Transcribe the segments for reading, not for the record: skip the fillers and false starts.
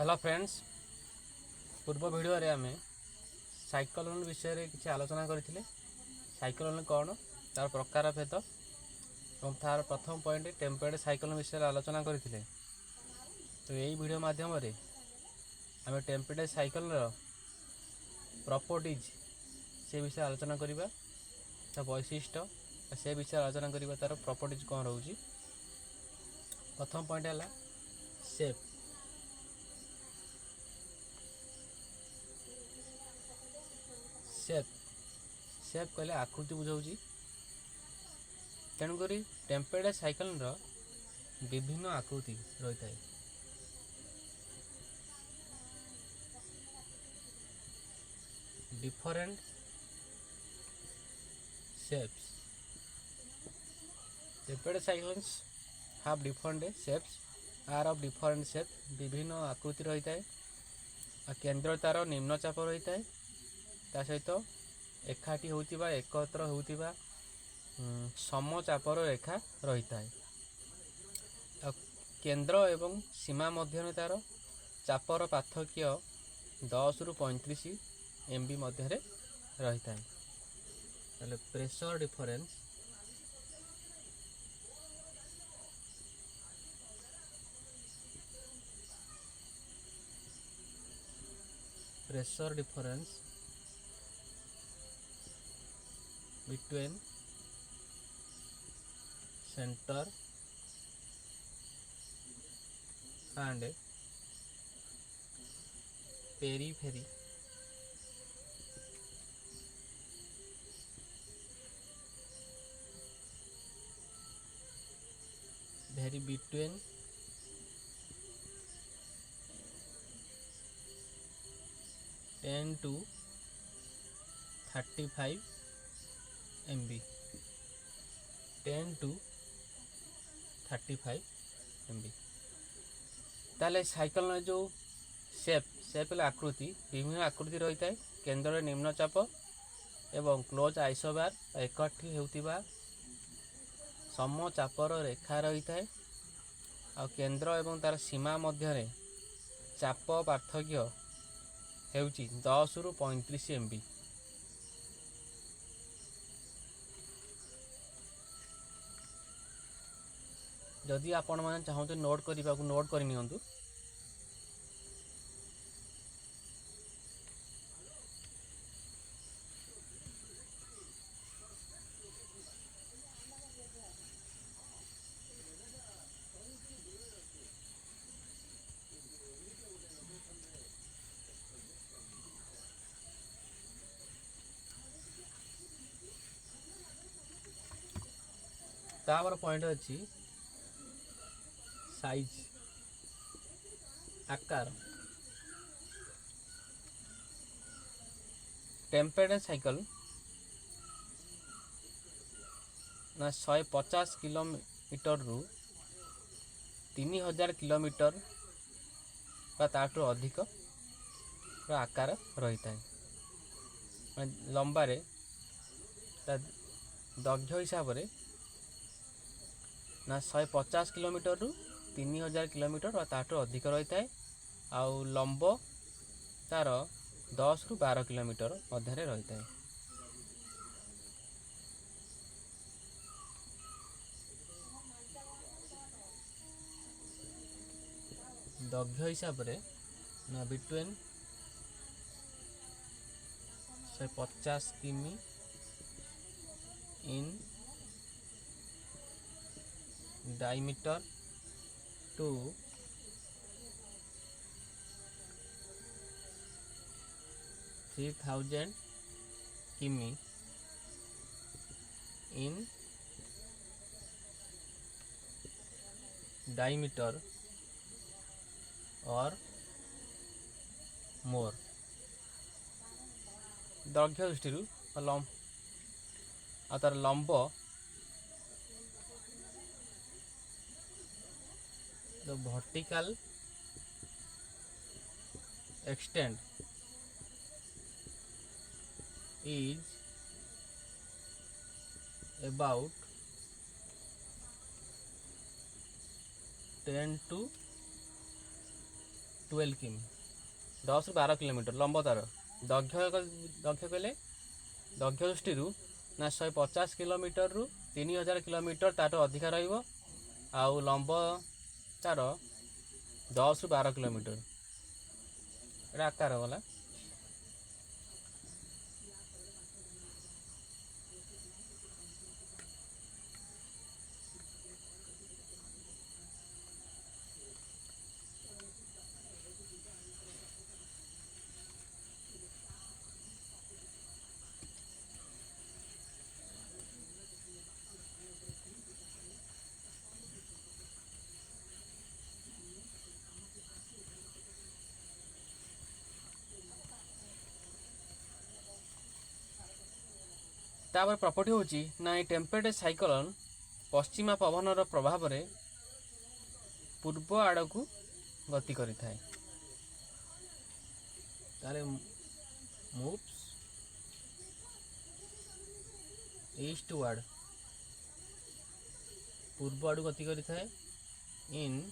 Hello friends, पूर्व video रे आमे साइक्लोन विषय रे किसी आलोचना करथिले। साइक्लोन कौन, तार प्रकार भेद और तार प्रथम पॉइंट टेम्परेट साइक्लोन विषय रे आलोचना करथिले। तो यही वीडियो माध्यम रे आमे टेम्परेट साइक्लोन रो प्रॉपर्टीज से विषय आलोचना करिबा, ता वैशिष्ट्य से विषय आलोचना करिबा, तार प्रॉपर्टीज कौन रहउची। प्रथम पॉइंट है शेप। सेप कहले आकृति बुझाऊँ। तेणुक टेम्परेट साइक्लोन रो विभिन्न आकृति रही है। Different shapes. Temperate cyclones have different shapes are of different shape. विभिन्न आकृति रही है। केंद्र तार निम्नचाप रही है, ता सहित एकाठी होतिबा एकत्र होतिबा समचापर रेखा रही है। केंद्र एवं सीमा मध्य तार चापर पार्थक्य 10 रु 35 MB मध्य रही है। Pressure difference between center and periphery vary between 10 to 35 MB। 10 to 35 MB। ताले साइक्लोन जो सेप आकृति विभिन्न आकृति रही है। केंद्र निम्नचाप एवं क्लोज आइसोबार एकठी होतिबा समचापर रेखा रही है। आ केंद्र एवं तार सीमा मध्य चाप पार्थक्य हेउची 10 रु 35 MB। जदि आपण मैंने चाहते नोट करने को नोट कर नियंतु। तापर पॉइंट अच्छी साइज आकार। टेम्परेट साइकिल ना 150 किलोमीटर रु 3000 किलोमीटर बा ताठू अधिक आकार रही है। लंबारे दैर्घ्य हिसाब से ना 150 किलोमीटर रु 3000 किलोमीटर बा ताठू अधिक रही है। आउ लंब तार 10 रु 12 किलोमीटर मध्य रही है। दैर्घ्य हिसाब से ना बिटवीन 150 किमी इन diameter to 3000 किमी in diameter or more। दैर्घ्य दृष्टि तार लंब the vertical extent is about 10 to 12 କିମି 10 ରୁ 12 କିଲୋମିଟର ଲମ୍ବ ତାର। ଦୈର୍ଘ୍ୟ କହିଲେ ଦୈର୍ଘ୍ୟ ଦୃଷ୍ଟିରୁ ନା 150 କିଲୋମିଟରରୁ 3000 କିଲୋମିଟର ତାଠୁ ଅଧିକା ରହିବ। ଆଉ ଲମ୍ବ ତାର 10 ରୁ 12 କିଲୋମିଟର। ଏଇଟା ଆକାର ଗଲା। ତାପରେ ପ୍ରପର୍ଟି ହେଉଛି ନା ଏ ଟେମ୍ପରେଟ୍ ସାଇକ୍ଲୋନ୍ ପଶ୍ଚିମା ପବନର ପ୍ରଭାବରେ ପୂର୍ବ ଆଡ଼କୁ ଗତି କରିଥାଏ। ତାହେଲେ ମୁଭ୍ସ ଇଷ୍ଟୱାର୍ଡ ପୂର୍ବ ଆଡ଼କୁ ଗତି କରିଥାଏ in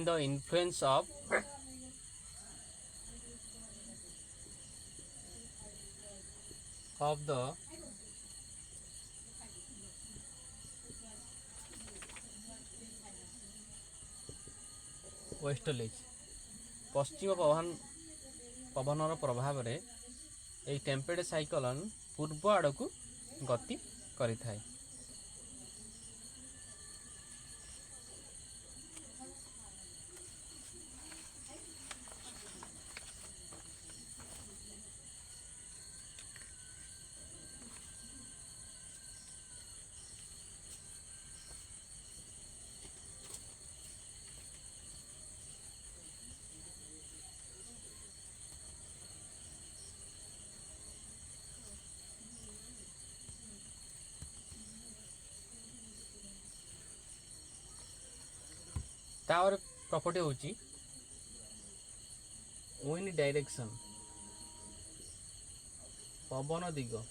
the influence of the westerlies। ପଶ୍ଚିମ ପବନର ପ୍ରଭାବରେ ଏହି ଟେମ୍ପରେଟ୍ ସାଇକ୍ଲୋନ୍ ପୂର୍ବ ଆଡ଼କୁ ଗତି କରିଥାଏ। ତାର ପ୍ରପର୍ଟି ହେଉଛି ୱିଣ୍ଡ ଡାଇରେକ୍ସନ୍ ପବନ ଦିଗ।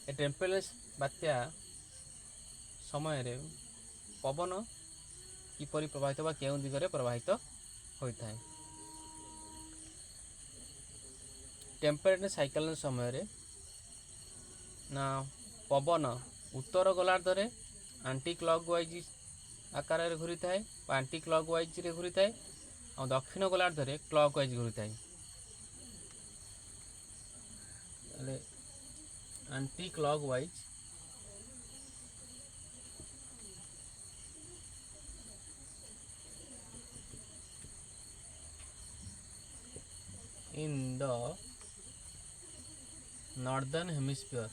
ଏ ଟେମ୍ପରେଟ୍ ବାତ୍ୟା ସମୟରେ ପବନ କିପରି ପ୍ରବାହିତ ବା କେଉଁ ଦିଗରେ ପ୍ରବାହିତ ହୋଇଥାଏ। ଟେମ୍ପରେଟ୍ ସାଇକ୍ଲୋନ୍ ସମୟରେ ନା ପବନ ଉତ୍ତର ଗୋଲାର୍ଦ୍ଧରେ ଆଣ୍ଟି କ୍ଲକ୍ ୱାଇଜ୍ ଆକାରରେ ଘୁରିଥାଏ ବା ଆଣ୍ଟି କ୍ଲକ୍ ୱାଇଜ୍ରେ ଘୁରିଥାଏ। ଆଉ ଦକ୍ଷିଣ ଗୋଲାର୍ଦ୍ଧରେ କ୍ଲକ୍ ୱାଇଜ୍ ଘୁରିଥାଏ। ହେଲେ anticlockwise in the northern hemisphere।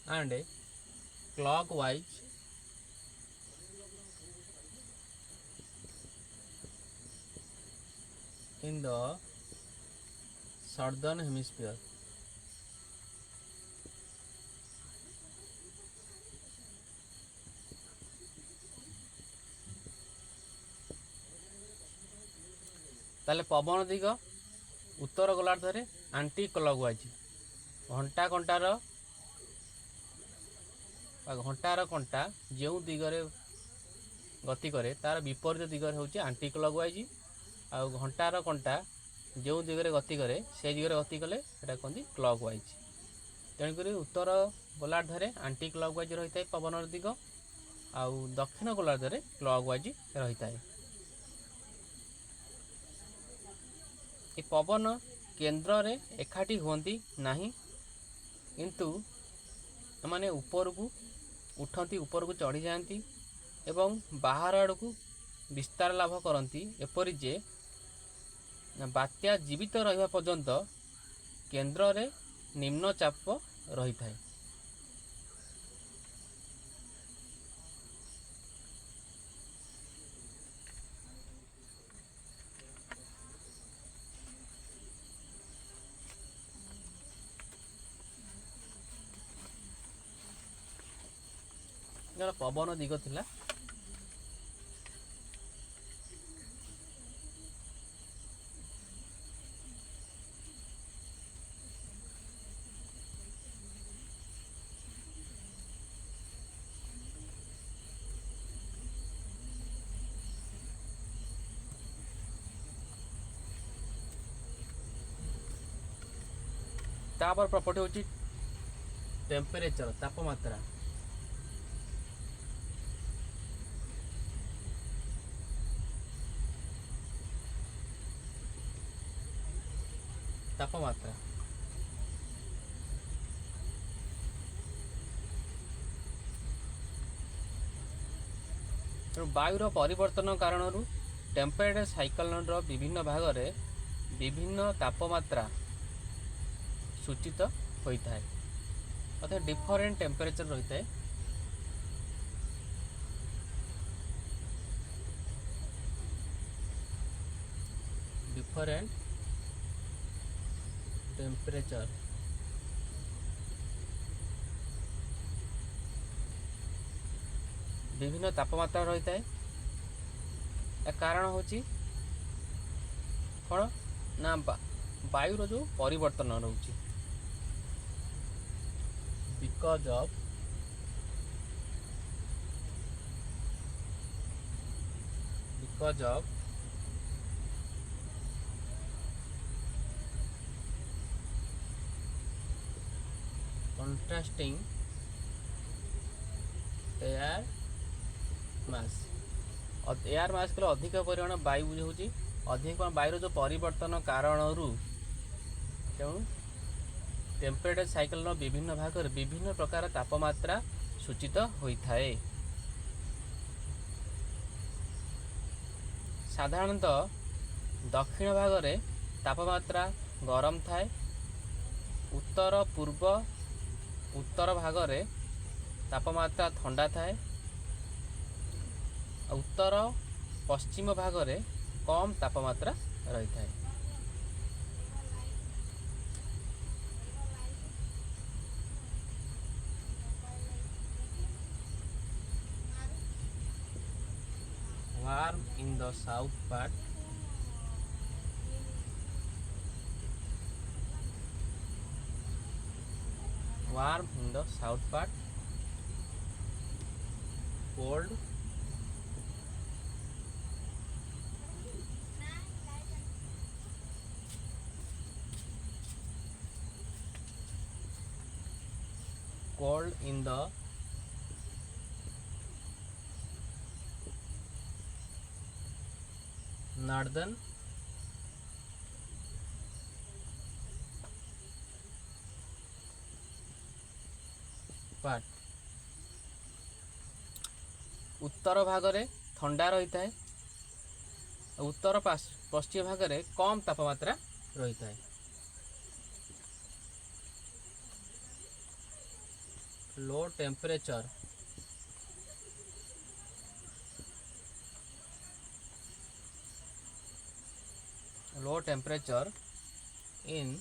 and clockwise in the southern hemisphere। ତାହେଲେ ପବନ ଦିଗ ଉତ୍ତର ଗୋଲାର୍ଦ୍ଧରେ ଆଣ୍ଟି କ୍ଲକ୍ ୱାଇଜ୍। ଘଣ୍ଟାର କଣ୍ଟା ଯେଉଁ ଦିଗରେ ଗତି କରେ ତାର ବିପରୀତ ଦିଗରେ ହେଉଛି ଆଣ୍ଟି କ୍ଲକ୍ ୱାଇଜ୍। ଆଉ ଘଣ୍ଟାର କଣ୍ଟା ଯେଉଁ ଦିଗରେ ଗତି କରେ সেই ଦିଗରେ ଗତି କଲେ ସେଟା କୁହନ୍ତି କ୍ଲକ୍ ୱାଇଜ୍। ତେଣୁକରି ଉତ୍ତର ଗୋଲାର୍ଦ୍ଧରେ ଆଣ୍ଟି କ୍ଲକ୍ ୱାଇଜ୍ ରହିଥାଏ ପବନର ଦିଗ, ଆଉ ଦକ୍ଷିଣ ଗୋଲାର୍ଦ୍ଧରେ କ୍ଲକ୍ ୱାଇଜ୍ ରହିଥାଏ। ଏ ପବନ କେନ୍ଦ୍ରରେ ଏକାଠି ହୁଅନ୍ତି ନାହିଁ, କିନ୍ତୁ ଏମାନେ ଉପରକୁ ଉଠନ୍ତି, ଉପରକୁ ଚଢ଼ିଯାଆନ୍ତି ଏବଂ ବାହାର ଆଡ଼କୁ ବିସ୍ତାର ଲାଭ କରନ୍ତି, ଏପରି ଯେ ବାତ୍ୟା ଜୀବିତ ରହିବା ପର୍ଯ୍ୟନ୍ତ କେନ୍ଦ୍ରରେ ନିମ୍ନଚାପ ରହିଥାଏ। ଯେତେବେଳେ ପବନ ଦିଗ ଥିଲା तापर प्रॉपर्टी होची टेम्परेचर तापमात्रा तापमात्रा वायुर परिवर्तन कारण टेम्परेचर साइक्लोन विभिन्न भाग में विभिन्न तापमात्रा सूचित होता है अर्थात डिफरेंट टेम्परेचर रही है डिफरेंट टेम्परेचर विभिन्न तापमात्रा रही है कारण होची कौन ना वायुर जो परिवर्तन रोचे because of contrasting air mass air mass को अधिक परिमाण वायु बुझे अधिक वायुर जो परिवर्तन कारण तेणु टेम्परेचर साइक्लोन विभिन्न भाग में विभिन्न प्रकार तापमात्रा सूचित होता है साधारणतः दक्षिण भाग में तापमात्रा गरम थाए उत्तर पूर्व उत्तर भाग में तापमात्रा ठंडा थाए उत्तर पश्चिम भाग में कम तापमात्रा रही है warm in the south part warm in the south part cold in the northern part उत्तर भाग में ठंडा रही है उत्तर पश्चिम भाग में कम तापमात्रा रही है low temperature in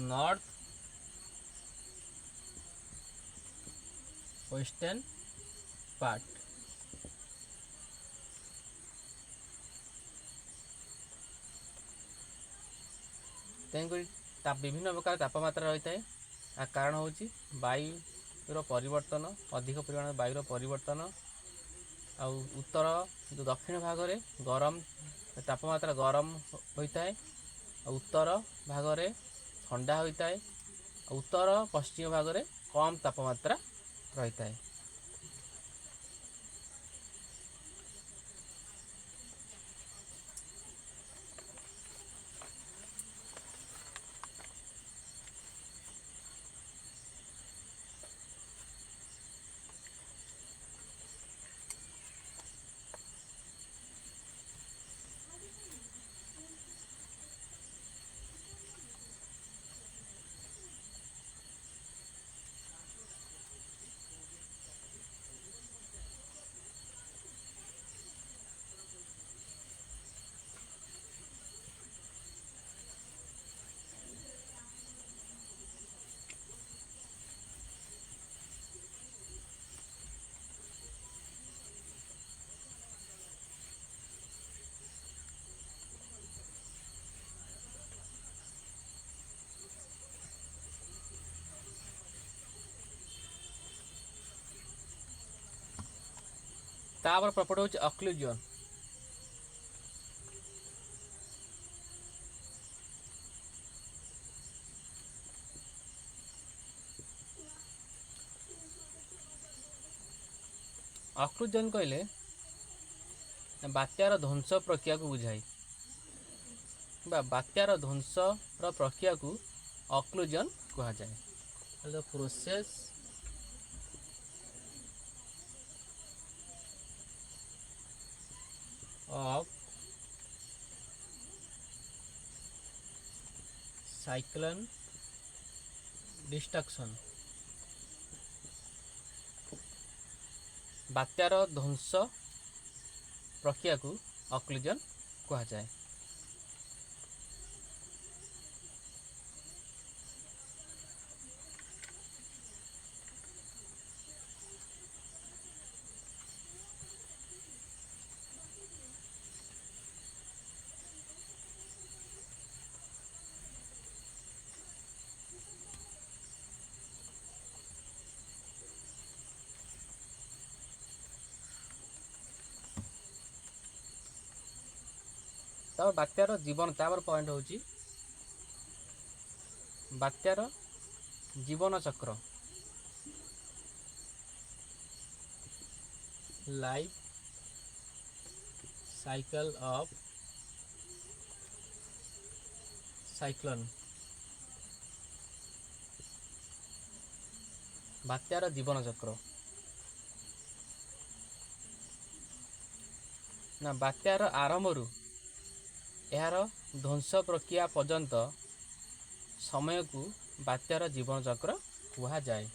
north western part विभिन्न प्रकार तापमात्रा रही है कारण हूँ वायुर परिवर्तन अधिक परिमाण वायुर परिवर्तन आ उत्तर जो दक्षिण भाग में गरम तापमात्रा गरम होता है उत्तर भाग में ठंडा होता है उत्तर पश्चिम भाग में कम तापमात्रा रही है तापर प्रॉपर्टी होची ऑक्लूजन। ऑक्लूजन कहले बात्यार ध्वंस प्रक्रिया को बुझाई बा बात्यार ध्वंस प्रक्रिया को ऑक्लूजन कहा जाए। The process of cyclone destruction बात्यार ध्वंस प्रक्रिया को ऑक्लूजन कहा जाए। तापर बात्यार जीवन तापर पॉइंट होची बात्यार जीवन चक्र लाइफ साइकिल ऑफ साइक्लोन बात्यार जीवन चक्र ना बात्यार आरंभ यार ध्वंस प्रक्रिया पर्यंत समय को बात्यार जीवन चक्र कहा जाए।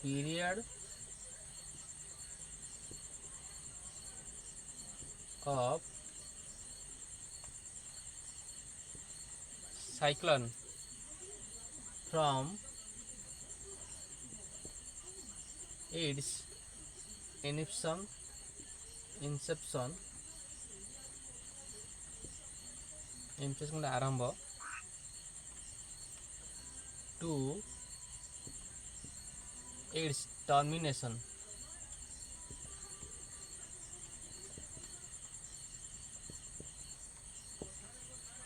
Period of cyclone from it's inception आरंभ to its termination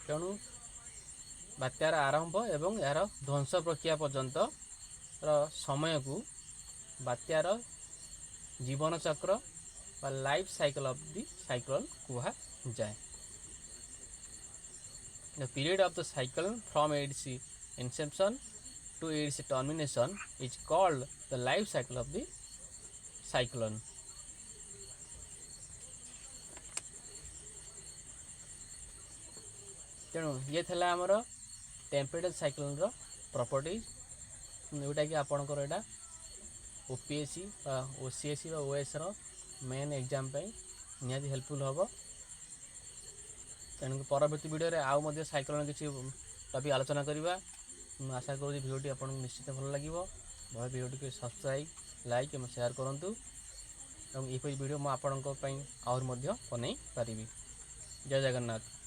तेणु बात्यार आरंभ एवं यार ध्वंस प्रक्रिया पर्यंत समय को बात्यार जीवन चक्र बा life cycle of the cyclone कहा जाए। The period of the cyclone from its inception to its termination is called the life cycle of the cyclone. तेणु ये थला हमर टेम्परेचर साइक्लोन रो प्रॉपर्टीज जोटा कि आपनकर एटा ओपीएससी ओसीएससी ओएस रो मेन एग्जाम निहाती हेल्पफुल हम। तेणु परवर्ती वीडियो रे आउ मध्य साइक्लोन किसी टॉपिक आलोचना करवा। आशा करूँ वीडियोटी आपको निश्चित भल लगे भल वीडियो को सब्सक्राइब लाइक और शेयर करूँ और यह वीडियो मुझे आपंपाई आहुरी बन पारि। जय जगन्नाथ।